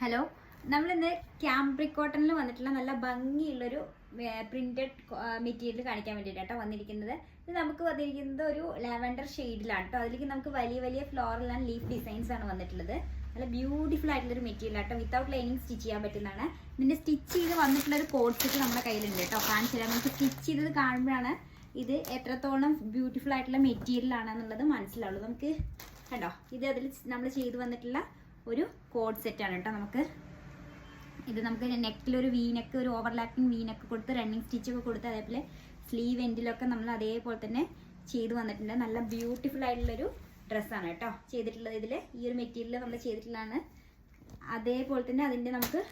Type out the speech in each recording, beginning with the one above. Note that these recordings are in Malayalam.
ഹലോ, നമ്മളിന്ന് ക്യാമ്പ്രിക് കോട്ടണിൽ വന്നിട്ടുള്ള നല്ല ഭംഗിയുള്ളൊരു പ്രിന്റഡ് മെറ്റീരിയൽ കാണിക്കാൻ വേണ്ടിയിട്ടാണ് വന്നിരിക്കുന്നത്. ഇത് നമുക്ക് വന്നിരിക്കുന്നത് ഒരു ലാവൻഡർ ഷെയ്ഡിലാണ് കേട്ടോ. അതിലേക്ക് നമുക്ക് വലിയ വലിയ ഫ്ലോറൽ ആൻഡ് ലീഫ് ഡിസൈൻസ് ആണ് വന്നിട്ടുള്ളത്. നല്ല ബ്യൂട്ടിഫുൾ ആയിട്ടുള്ളൊരു മെറ്റീരിയൽ ആട്ടോ. വിത്തൗട്ട് ലൈനിങ് സ്റ്റിച്ച് ചെയ്യാൻ പറ്റുന്നതാണ്. ഇതിൻ്റെ സ്റ്റിച്ച് ചെയ്ത് വന്നിട്ടുള്ള ഒരു കോഡ് സെറ്റ് നമ്മുടെ കയ്യിലുണ്ട് കേട്ടോ. കാണിച്ചു തരാം. നമുക്ക് സ്റ്റിച്ച് ചെയ്തത് കാണുമ്പോഴാണ് ഇത് എത്രത്തോളം ബ്യൂട്ടിഫുൾ ആയിട്ടുള്ള മെറ്റീരിയൽ ആണെന്നുള്ളത് മനസ്സിലാവുള്ളൂ. നമുക്ക് കണ്ടോ, ഇത് അതിൽ നമ്മൾ ചെയ്ത് വന്നിട്ടുള്ള ഒരു കോഡ് സെറ്റാണ് കേട്ടോ. നമുക്ക് നെക്കിലൊരു വീനക്ക്, ഒരു ഓവർലാപ്പിംഗ് വീനക്ക് കൊടുത്ത് റണ്ണിങ് സ്റ്റിച്ചൊക്കെ കൊടുത്ത് അതേപോലെ സ്ലീവ് എൻഡിലൊക്കെ നമ്മൾ അതേപോലെ തന്നെ ചെയ്ത് വന്നിട്ടുണ്ട്. നല്ല ബ്യൂട്ടിഫുൾ ആയിട്ടുള്ളൊരു ഡ്രസ്സാണ് കേട്ടോ ചെയ്തിട്ടുള്ളത്. ഇതിൽ ഈ ഒരു മെറ്റീരിയൽ നമ്മൾ ചെയ്തിട്ടുള്ളതാണ്. അതേപോലെ തന്നെ അതിൻ്റെ നമുക്ക്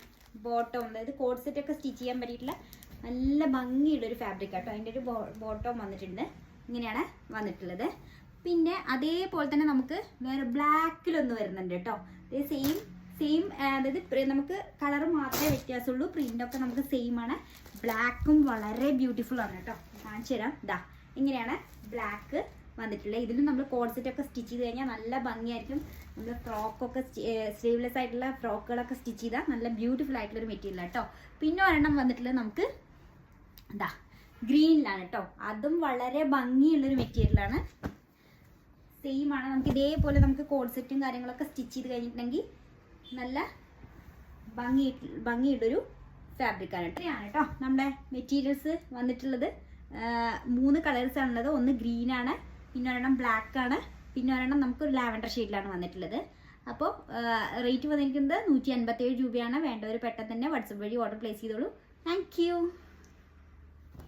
ബോട്ടം, അതായത് കോഡ് സെറ്റൊക്കെ സ്റ്റിച്ച് ചെയ്യാൻ പറ്റിയിട്ടുള്ള നല്ല ഭംഗിയുള്ളൊരു ഫാബ്രിക് ആട്ടോ. അതിൻ്റെ ഒരു ബോട്ടം വന്നിട്ടുണ്ട്. ഇങ്ങനെയാണ് വന്നിട്ടുള്ളത്. പിന്നെ അതേപോലെ തന്നെ നമുക്ക് വേറെ ബ്ലാക്കിലൊന്ന് വരുന്നുണ്ട് കേട്ടോ. സെയിം അതായത് നമുക്ക് കളർ മാത്രമേ വ്യത്യാസമുള്ളൂ. പ്രിൻ്റൊക്കെ നമുക്ക് സെയിം ആണ്. ബ്ലാക്കും വളരെ ബ്യൂട്ടിഫുൾ ആണ് കേട്ടോ. കാണിച്ചു തരാം. ഇതാ ഇങ്ങനെയാണ് ബ്ലാക്ക് വന്നിട്ടുള്ളത്. ഇതിലും നമ്മൾ കോഡ് സെറ്റൊക്കെ സ്റ്റിച്ച് ചെയ്ത് കഴിഞ്ഞാൽ നല്ല ഭംഗിയായിരിക്കും. നമ്മൾ ഫ്രോക്കൊക്കെ സ്ലീവ്ലെസ് ആയിട്ടുള്ള ഫ്രോക്കുകളൊക്കെ സ്റ്റിച്ച് ചെയ്താൽ നല്ല ബ്യൂട്ടിഫുൾ ആയിട്ടുള്ളൊരു മെറ്റീരിയൽ കേട്ടോ. പിന്നെ ഒരെണ്ണം വന്നിട്ടുള്ളത് നമുക്ക് ഇതാ ഗ്രീനിലാണ് കേട്ടോ. അതും വളരെ ഭംഗിയുള്ളൊരു മെറ്റീരിയലാണ്. സെയിം ആണ്. നമുക്ക് ഇതേപോലെ നമുക്ക് കോഡ് സെറ്റും കാര്യങ്ങളൊക്കെ സ്റ്റിച്ച് ചെയ്ത് കഴിഞ്ഞിട്ടുണ്ടെങ്കിൽ നല്ല ഭംഗിയുള്ളൊരു ഫാബ്രിക്കാണ് കേട്ടോ. നമ്മുടെ മെറ്റീരിയൽസ് വന്നിട്ടുള്ളത് 3 കളേഴ്സാണുള്ളത്. ഒന്ന് ഗ്രീനാണ്, പിന്നെ ഒരെണ്ണം ബ്ലാക്ക് ആണ്, പിന്നെ ഒരെണ്ണം നമുക്കൊരു ലാവൻഡർ ഷെയ്ഡിലാണ് വന്നിട്ടുള്ളത്. അപ്പോൾ റേറ്റ് വന്നിരിക്കുന്നത് 157 രൂപയാണ്. വേണ്ടവർ പെട്ടെന്ന് തന്നെ വാട്സപ്പ് വഴി ഓർഡർ പ്ലേസ് ചെയ്തോളൂ. താങ്ക്